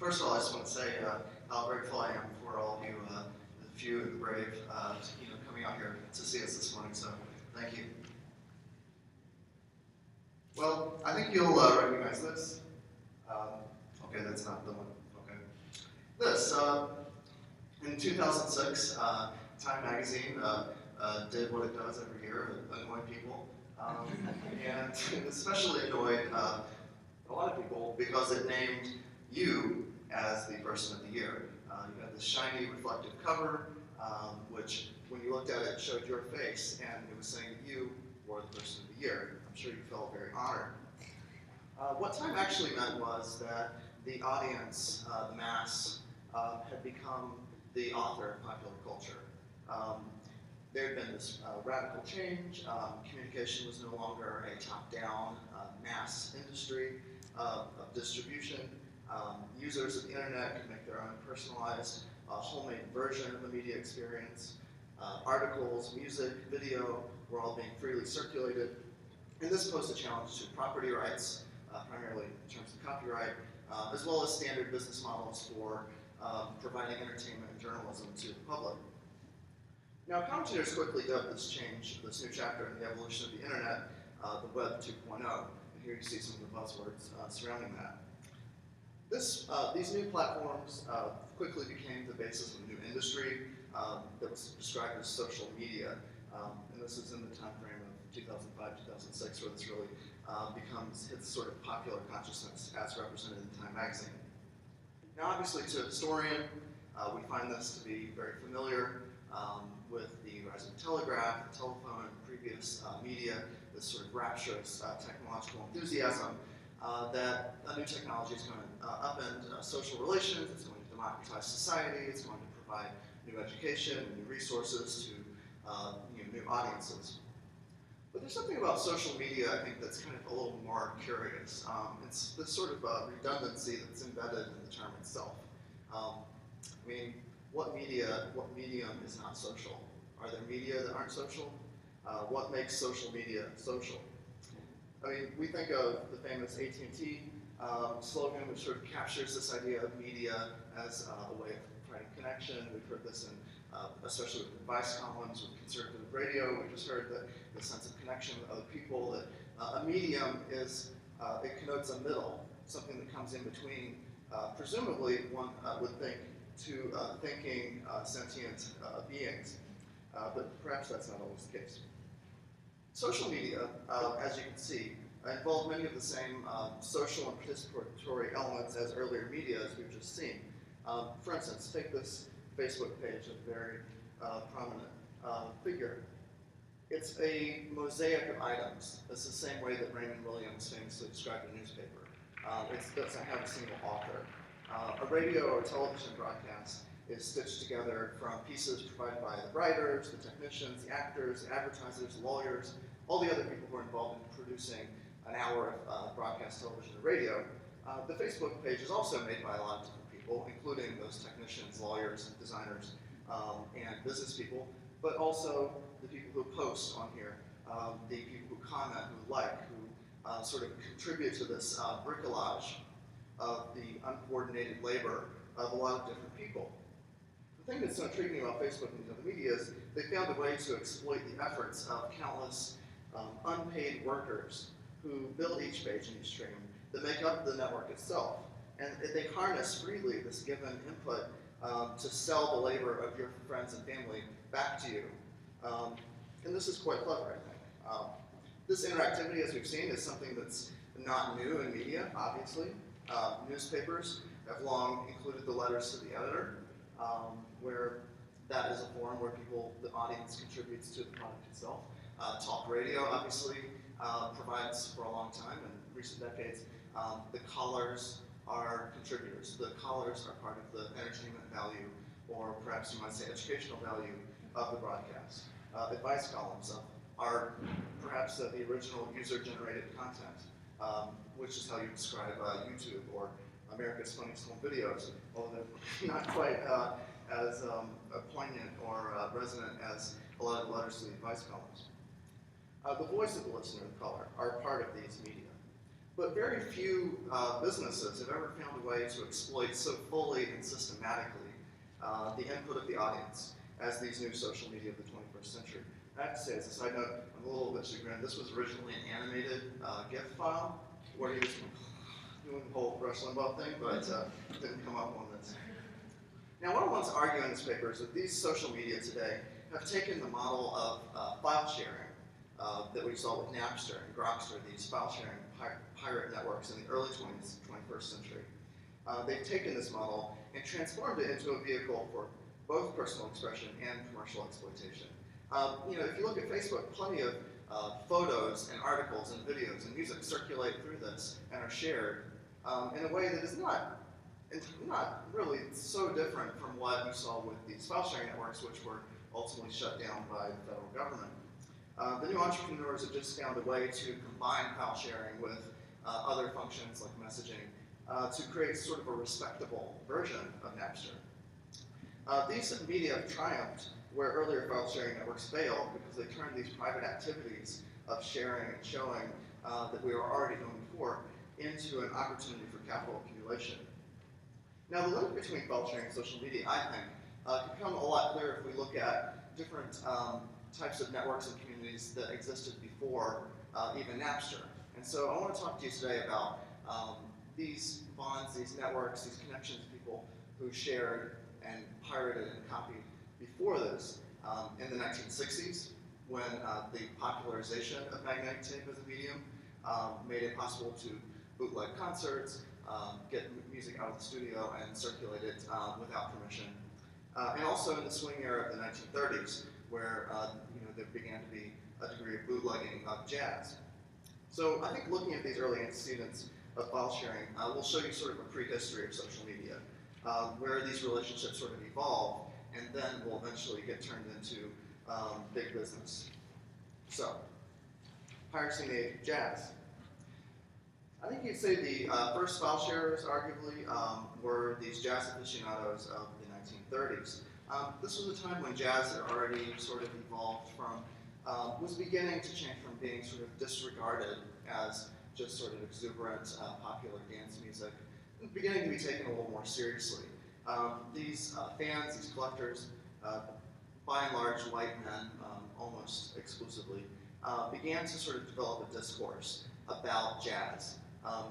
First of all, I just want to say how grateful I am for all of you, the few and the brave, coming out here to see us this morning. So, thank you. Well, I think you'll recognize this. Okay, that's not the one. Okay, this in 2006, Time Magazine did what it does every year: annoy people, and it especially annoyed a lot of people because it named you as the person of the year. You had this shiny, reflective cover, which, when you looked at it, showed your face, and it was saying that you were the person of the year. I'm sure you felt very honored. What Time actually meant was that the audience, the mass, had become the author of popular culture. There had been this radical change. Communication was no longer a top-down mass industry of distribution. Users of the internet could make their own personalized, homemade version of a media experience. Articles, music, video were all being freely circulated. And this posed a challenge to property rights, primarily in terms of copyright, as well as standard business models for providing entertainment and journalism to the public. Now, commentators quickly dubbed this change, this new chapter in the evolution of the internet, the Web 2.0. And here you see some of the buzzwords surrounding that. These new platforms quickly became the basis of a new industry that was described as social media. And this is in the time frame of 2005, 2006, where this really hits sort of popular consciousness as represented in Time Magazine. Now, obviously, to a historian, we find this to be very familiar with the rise of the telegraph, the telephone, and previous media, this sort of rapturous technological enthusiasm that a new technology is going to upend social relations, it's going to democratize society, it's going to provide new education and new resources to new audiences. But there's something about social media, I think, that's kind of a little more curious. It's this sort of redundancy that's embedded in the term itself. I mean, what medium is not social? Are there media that aren't social? What makes social media social? I mean, we think of the famous AT&T slogan, which sort of captures this idea of media as a way of providing connection. We've heard this in, especially with advice columns, with conservative radio. We just heard the sense of connection with other people, that a medium is, it connotes a middle, something that comes in between, presumably one would think, two thinking, sentient beings. But perhaps that's not always the case. Social media, as you can see, involve many of the same social and participatory elements as earlier media, as we've just seen. For instance, take this Facebook page of a very prominent figure. It's a mosaic of items. It's the same way that Raymond Williams famously described a newspaper. It doesn't have a single author. A radio or television broadcast is stitched together from pieces provided by the writers, the technicians, the actors, the advertisers, the lawyers, all the other people who are involved in producing an hour of broadcast television or radio. The Facebook page is also made by a lot of different people, including those technicians, lawyers, designers, and business people, but also the people who post on here, the people who comment, who like, who sort of contribute to this bricolage of the uncoordinated labor of a lot of different people. The thing that's so intriguing about Facebook and other media is they found a way to exploit the efforts of countless unpaid workers who build each page and each stream that make up the network itself. And they harness freely this given input to sell the labor of your friends and family back to you. And this is quite clever, I think. This interactivity, as we've seen, is something that's not new in media, obviously. Newspapers have long included the letters to the editor, where that is a forum where the audience contributes to the product itself. Talk radio, obviously, provides for a long time, in recent decades. The callers are contributors. The callers are part of the entertainment value, or perhaps you might say educational value, of the broadcast. Advice columns are perhaps the original user-generated content, which is how you describe YouTube or America's Funniest Home Videos, although they're not quite as poignant or resonant as a lot of letters to the advice columns. The voice of the listener, the caller, are part of these media. But very few businesses have ever found a way to exploit so fully and systematically the input of the audience as these new social media of the 21st century. I have to say, as a side note, I'm a little bit chagrined. This was originally an animated GIF file where he was doing the whole Rush Limbaugh thing, but didn't come up on this. Now, what I want to argue in this paper is that these social media today have taken the model of file sharing that we saw with Napster and Grokster, these file sharing pirate networks in the early 21st century. They've taken this model and transformed it into a vehicle for both personal expression and commercial exploitation. If you look at Facebook, plenty of photos and articles and videos and music circulate through this and are shared in a way that is not really so different from what you saw with these file sharing networks, which were ultimately shut down by the federal government. The new entrepreneurs have just found a way to combine file sharing with other functions like messaging to create sort of a respectable version of Napster. These media have triumphed where earlier file sharing networks failed because they turned these private activities of sharing and showing that we were already doing before into an opportunity for capital accumulation. Now, the link between file sharing and social media, I think, can become a lot clearer if we look at different types of networks and communities that existed before even Napster. And so I want to talk to you today about these bonds, these networks, these connections of people who shared and pirated and copied before this in the 1960s, when the popularization of magnetic tape as a medium made it possible to bootleg concerts, get music out of the studio, and circulate it without permission. And also in the swing era of the 1930s, where there began to be a degree of bootlegging of jazz. So I think looking at these early antecedents of file sharing will show you sort of a prehistory of social media, where these relationships sort of evolve and then will eventually get turned into big business. So, piracy in the age of jazz. I think you'd say the first file sharers, arguably, were these jazz aficionados of the 1930s. This was a time when jazz had already sort of evolved from, was beginning to change from being sort of disregarded as just sort of exuberant popular dance music, and beginning to be taken a little more seriously. These fans, these collectors, by and large white men, almost exclusively, began to sort of develop a discourse about jazz,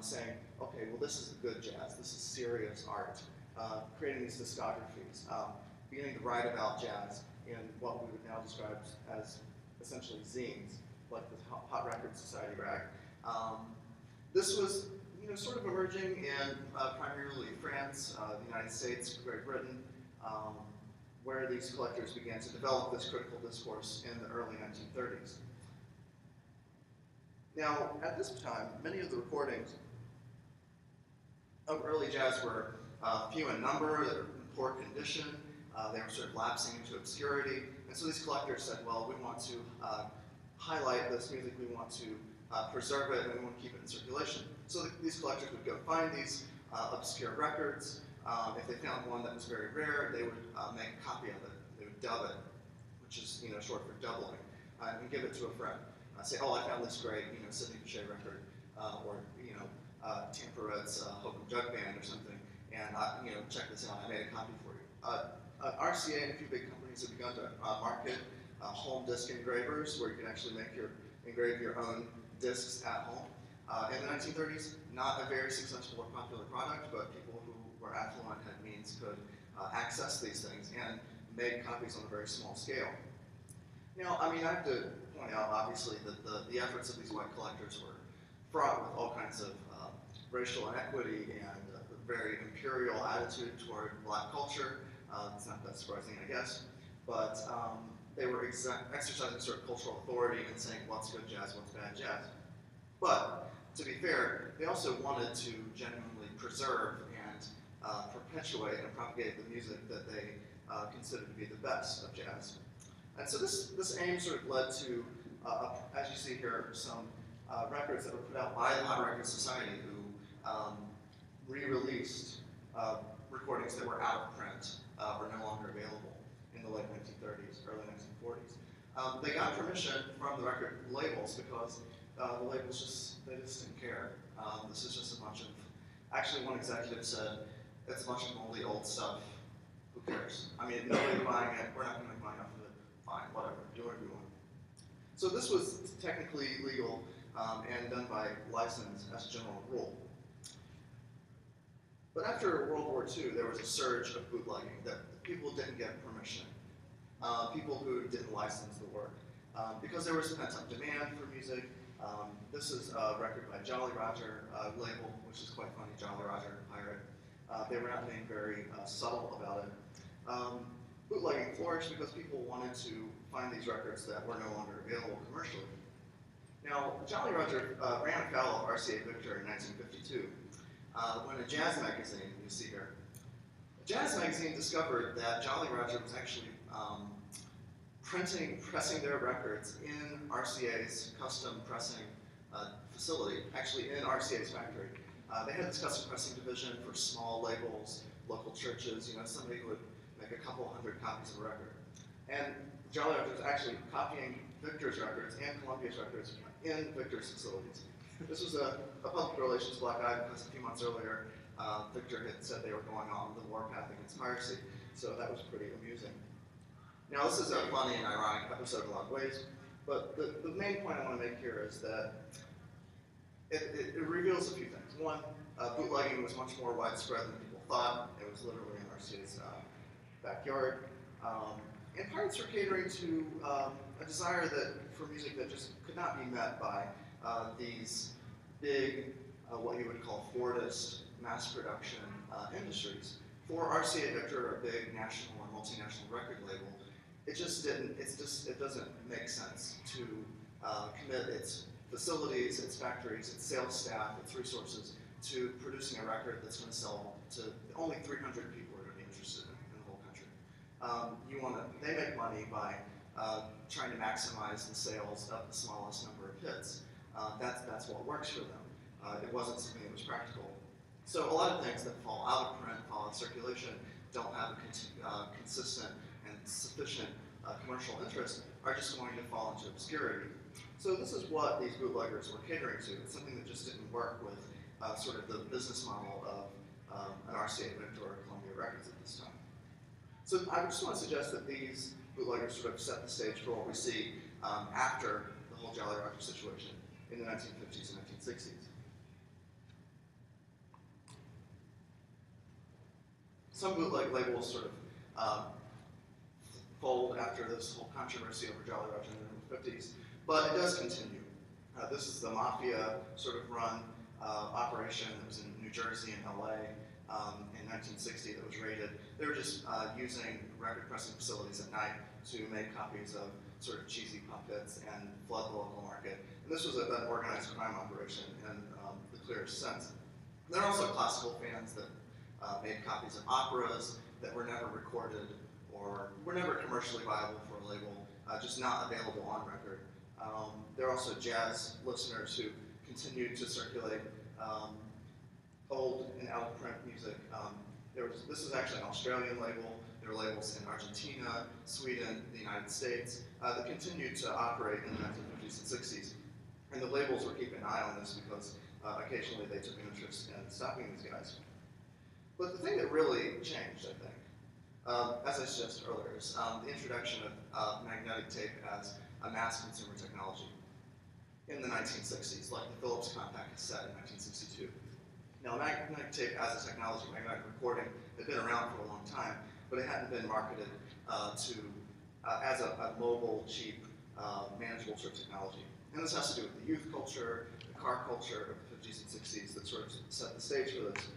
saying, okay, well this is good jazz, this is serious art, creating these discographies, beginning to write about jazz in what we would now describe as essentially zines, like the Hot Record Society rag. This was sort of emerging in primarily France, the United States, Great Britain, where these collectors began to develop this critical discourse in the early 1930s. Now, at this time, many of the recordings of early jazz were few in number, they were in poor condition, they were sort of lapsing into obscurity, and so these collectors said, well, we want to highlight this music, we want to preserve it, and we want to keep it in circulation. So these collectors would go find these obscure records. If they found one that was very rare, they would make a copy of it. They would dub it, which is short for doubling, and give it to a friend. Say, oh, I found this great Sidney Bechet record, or Tamperette's Hope and Jug Band or something, and check this out. I made a copy for you. RCA and a few big companies have begun to market home disc engravers, where you can actually engrave your own discs at home. In the 1930s, not a very successful or popular product, but people who were affluent had means could access these things and make copies on a very small scale. Now, I have to point out, obviously, that the efforts of these white collectors were fraught with all kinds of racial inequity and a very imperial attitude toward black culture. It's not that surprising, I guess, but they were exercising sort of cultural authority and saying what's good jazz, what's bad jazz. But, to be fair, they also wanted to genuinely preserve and perpetuate and propagate the music that they considered to be the best of jazz. And so this aim sort of led to, as you see here, some records that were put out by the Hot Record Society, who re-released recordings that were out of print, were no longer available in the late 1930s, early 1940s. They got permission from the record labels because the labels they just didn't care. This is just a bunch of, actually one executive said, it's a bunch of moldy old stuff, who cares? I mean, nobody's buying it, we're not going to make money off of it, fine, whatever, do whatever you want. So this was technically legal and done by license as a general rule. But after World War II, there was a surge of bootlegging that people didn't get permission. People who didn't license the work. Because there was pent-up demand for music. This is a record by Jolly Roger label, which is quite funny, Jolly Roger, pirate. They were not being very subtle about it. Bootlegging flourished because people wanted to find these records that were no longer available commercially. Now, Jolly Roger ran afoul of RCA Victor in 1952 when a jazz magazine, you see here, a jazz magazine discovered that Jolly Roger was actually pressing their records in RCA's custom pressing facility, actually in RCA's factory. They had this custom pressing division for small labels, local churches, somebody who would make a couple hundred copies of a record. And Jolly Roger was actually copying Victor's records and Columbia's records in Victor's facilities. This was a public relations black eye because a few months earlier, Victor had said they were going on the warpath against piracy, so that was pretty amusing. Now, this is a funny and ironic episode in a lot of ways, but the main point I want to make here is that it reveals a few things. One, bootlegging was much more widespread than people thought. It was literally in RCA's backyard. And pirates were catering to a desire for music that just could not be met by these big, what you would call Fordist mass production industries. For RCA Victor, a big national or multinational record label, it doesn't make sense to commit its facilities, its factories, its sales staff, its resources to producing a record that's going to sell to only 300 people who are going to be interested in the whole country. They make money by trying to maximize the sales of the smallest number of hits. That's what works for them. It wasn't something that was practical. So a lot of things that fall out of print, fall out of circulation, don't have a consistent and sufficient commercial interest, are just going to fall into obscurity. So this is what these bootleggers were catering to. It's something that just didn't work with sort of the business model of an RCA Victor or Columbia Records at this time. So I just want to suggest that these bootleggers sort of set the stage for what we see after the whole Jolly Roger situation in the 1950s and 1960s. Some bootleg labels sort of fold after this whole controversy over Jolly Roger in the 50s, but it does continue. This is the Mafia sort of run operation that was in New Jersey and LA in 1960 that was raided. They were just using record pressing facilities at night to make copies of sort of cheesy pop hits and flood the local market. And this was an organized crime operation in the clearest sense. There are also classical fans that made copies of operas that were never recorded or were never commercially viable for a label, just not available on record. There are also jazz listeners who continued to circulate old and out-of-print music. This is actually an Australian label. There were labels in Argentina, Sweden, the United States that continued to operate in the 1950s and 60s. And the labels were keeping an eye on this because occasionally they took an interest in stopping these guys. But the thing that really changed, I think, as I suggested earlier, is the introduction of magnetic tape as a mass consumer technology in the 1960s, like the Philips compact cassette in 1962. Now, magnetic tape as a technology, magnetic recording, had been around for a long time, but it hadn't been marketed as a mobile, cheap, manageable sort of technology. And this has to do with the youth culture, the car culture of the 50s and 60s that sort of set the stage for this.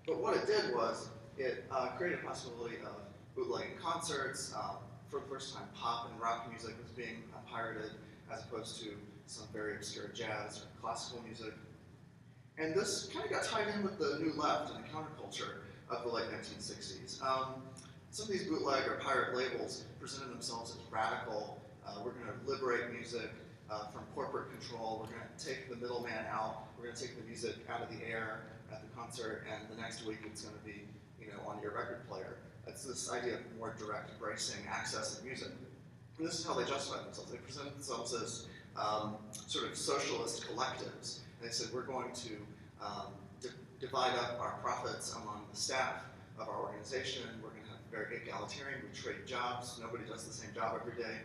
But what it did was it created a possibility of bootlegging concerts. For the first time, pop and rock music was being pirated as opposed to some very obscure jazz or classical music. And this kind of got tied in with the new left and the counterculture of the late 1960s. Some of these bootleg or pirate labels presented themselves as radical. We're going to liberate music from corporate control. We're going to take the middleman out. We're going to take the music out of the air at the concert, and the next week it's going to be, on your record player. It's this idea of more direct bracing access to music. And this is how they justify themselves. They present themselves as sort of socialist collectives. And they said, we're going to divide up our profits among the staff of our organization. We're going to have very egalitarian. We trade jobs. Nobody does the same job every day.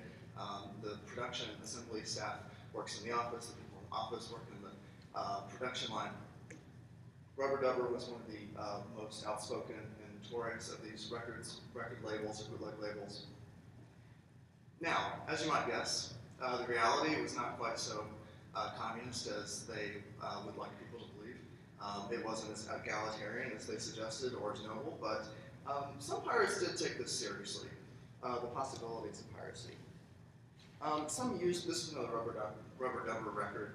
The production and assembly staff works in the office. The people in the office work in the production line. Rubber Dubber was one of the most outspoken and notorious of these record labels or bootleg labels. Now, as you might guess, the reality was not quite so communist as they would like people to believe. It wasn't as egalitarian as they suggested or as noble, but some pirates did take this seriously, the possibilities of piracy. Some used, this is another Rubber Dubber record.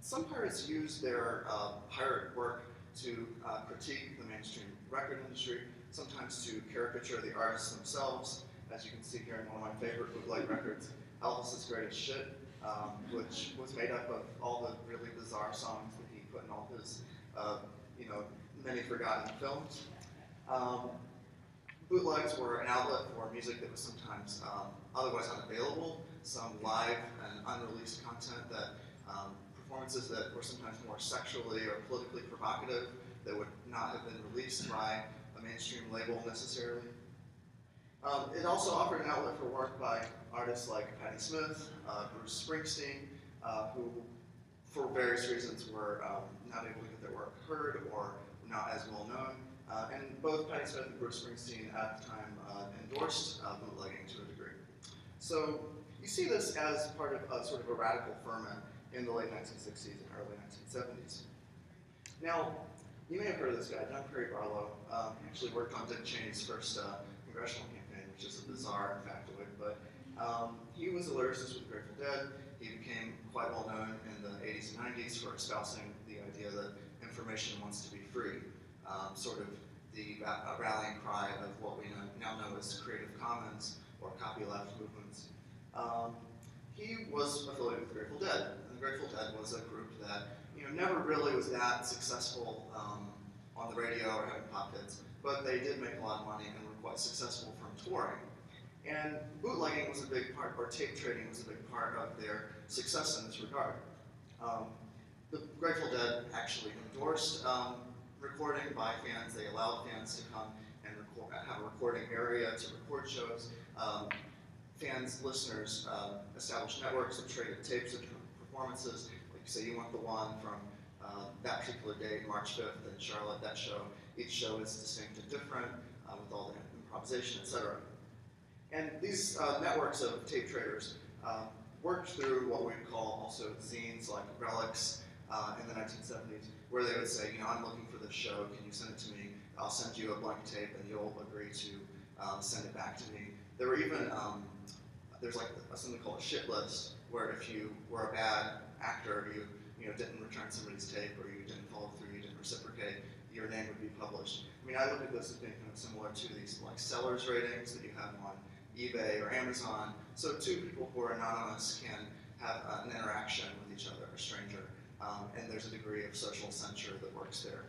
Some pirates used their pirate work to critique the mainstream record industry, sometimes to caricature the artists themselves. As you can see here in one of my favorite bootleg records, Elvis's Greatest Shit, which was made up of all the really bizarre songs that he put in all his, many forgotten films. Bootlegs were an outlet for music that was sometimes otherwise unavailable, some live and unreleased content that performances that were sometimes more sexually or politically provocative that would not have been released by a mainstream label necessarily. It also offered an outlet for work by artists like Patti Smith, Bruce Springsteen, who for various reasons were not able to get their work heard or not as well known. And both Patti Smith and Bruce Springsteen at the time endorsed bootlegging to a degree. So you see this as part of a sort of a radical ferment in the late 1960s and early 1970s. Now, you may have heard of this guy, John Perry Barlow. He actually worked on Dick Cheney's first congressional campaign, which is a bizarre factoid, but he was a lyricist with the Grateful Dead. He became quite well known in the 80s and 90s for espousing the idea that information wants to be free, sort of the rallying cry of what we now know as Creative Commons or copyleft movements. He was affiliated with the Grateful Dead. And the Grateful Dead was a group that never really was that successful on the radio or having pop hits, but they did make a lot of money and were quite successful from touring. And bootlegging was a big part, or tape trading was a big part of their success in this regard. The Grateful Dead actually endorsed recording by fans. They allowed fans to come and have a recording area to record shows. Fans, listeners, established networks that traded tapes of performances. Like say you want the one from that particular date, March 5th in Charlotte, that show. Each show is distinct and different with all the improvisation, etc. And these networks of tape traders worked through what we'd call also zines like Relics in the 1970s, where they would say, I'm looking for this show, can you send it to me? I'll send you a blank tape and you'll agree to send it back to me. There were even, there's like something called a shit list, where if you were a bad actor, you didn't return somebody's tape or you didn't follow through, you didn't reciprocate, your name would be published. I mean, I look at this as being kind of similar to these like sellers ratings that you have on eBay or Amazon. So two people who are anonymous can have an interaction with each other, a stranger, and there's a degree of social censure that works there.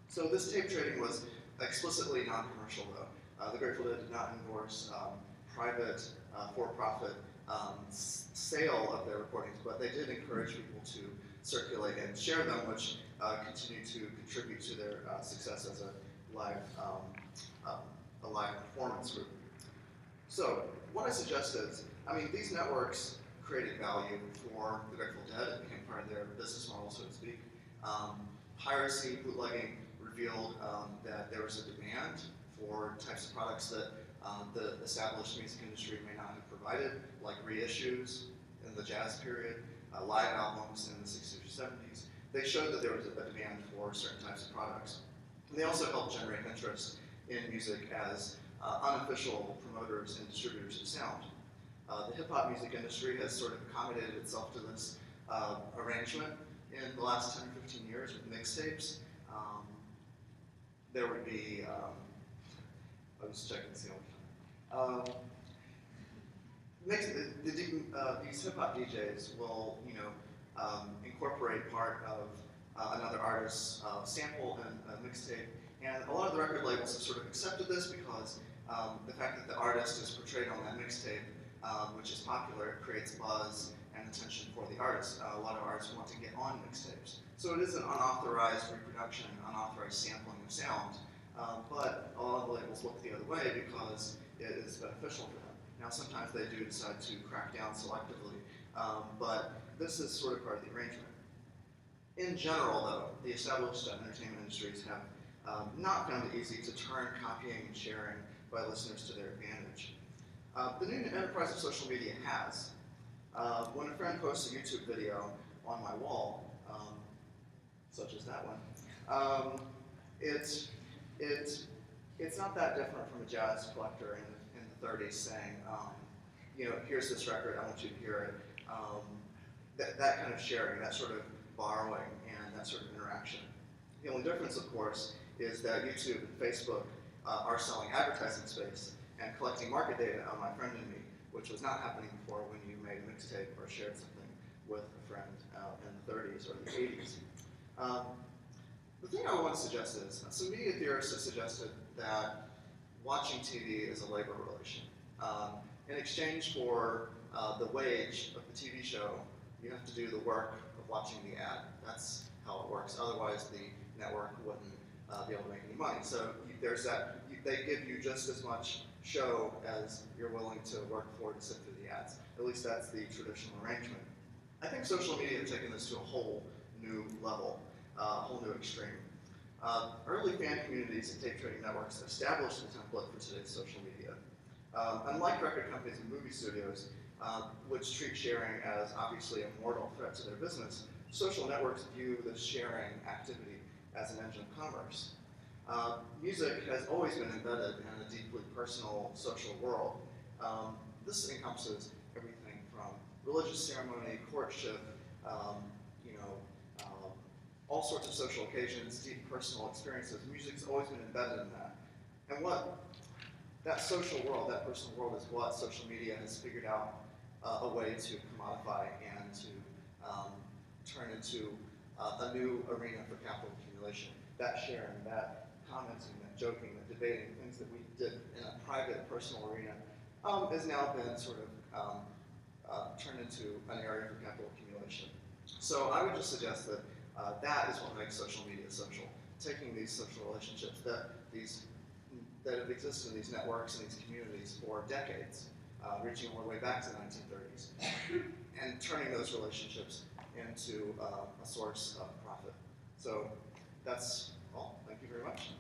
So this tape trading was explicitly non-commercial though. The Grateful Dead did not endorse private, for-profit sale of their recordings, but they did encourage people to circulate and share them, which continued to contribute to their success as a live performance group. So what I suggest is, these networks created value for the Grateful Dead. It became part of their business model, so to speak. Piracy, bootlegging revealed that there was a demand for types of products that the established music industry may not have provided, like reissues in the jazz period, live albums in the 60s or 70s. They showed that there was a demand for certain types of products. And they also helped generate interest in music as unofficial promoters and distributors of sound. The hip-hop music industry has sort of accommodated itself to this arrangement in the last 10 or 15 years with mixtapes. There would be, I was checking to see all the time. These hip-hop DJs will, incorporate part of another artist's sample and a mixtape. And a lot of the record labels have sort of accepted this because the fact that the artist is portrayed on that mixtape, which is popular, it creates buzz, and attention for the artist. A lot of artists want to get on mixtapes. So it is an unauthorized reproduction, unauthorized sampling of sound, but a lot of labels look the other way because it is beneficial for them. Now sometimes they do decide to crack down selectively, but this is sort of part of the arrangement. In general, though, the established entertainment industries have not found it easy to turn copying and sharing by listeners to their advantage. The new enterprise of social media has. When a friend posts a YouTube video on my wall, such as that one, it's not that different from a jazz collector in the 30s saying, here's this record, I want you to hear it. That kind of sharing, that sort of borrowing, and that sort of interaction. The only difference, of course, is that YouTube and Facebook are selling advertising space and collecting market data on my friend and me, which was not happening before when you made a mixtape or shared something with a friend in the 30s or the 80s. The thing I want to suggest is, some media theorists have suggested that watching TV is a labor relation. In exchange for the wage of the TV show, you have to do the work of watching the ad. That's how it works. Otherwise, the network wouldn't be able to make any money. So there's that. They give you just as much show as you're willing to work for to sit through the ads. At least that's the traditional arrangement. I think social media has taken this to a whole new level, a whole new extreme. Early fan communities and tape trading networks established the template for today's social media. Unlike record companies and movie studios, which treat sharing as obviously a mortal threat to their business, social networks view this sharing activity as an engine of commerce. Music has always been embedded in a deeply personal social world. This encompasses everything from religious ceremony, courtship, all sorts of social occasions, deep personal experiences. Music's always been embedded in that. And what that social world, that personal world, is what social media has figured out a way to commodify and to turn into a new arena for capital accumulation. That sharing, that commenting, that joking, that debating, things that we did in a private, personal arena, has now been sort of turned into an area for capital accumulation. So I would just suggest that that is what makes social media social. Taking these social relationships that have existed in these networks and these communities for decades, reaching all the way back to the 1930s, and turning those relationships into a source of profit. So that's all. Thank you very much.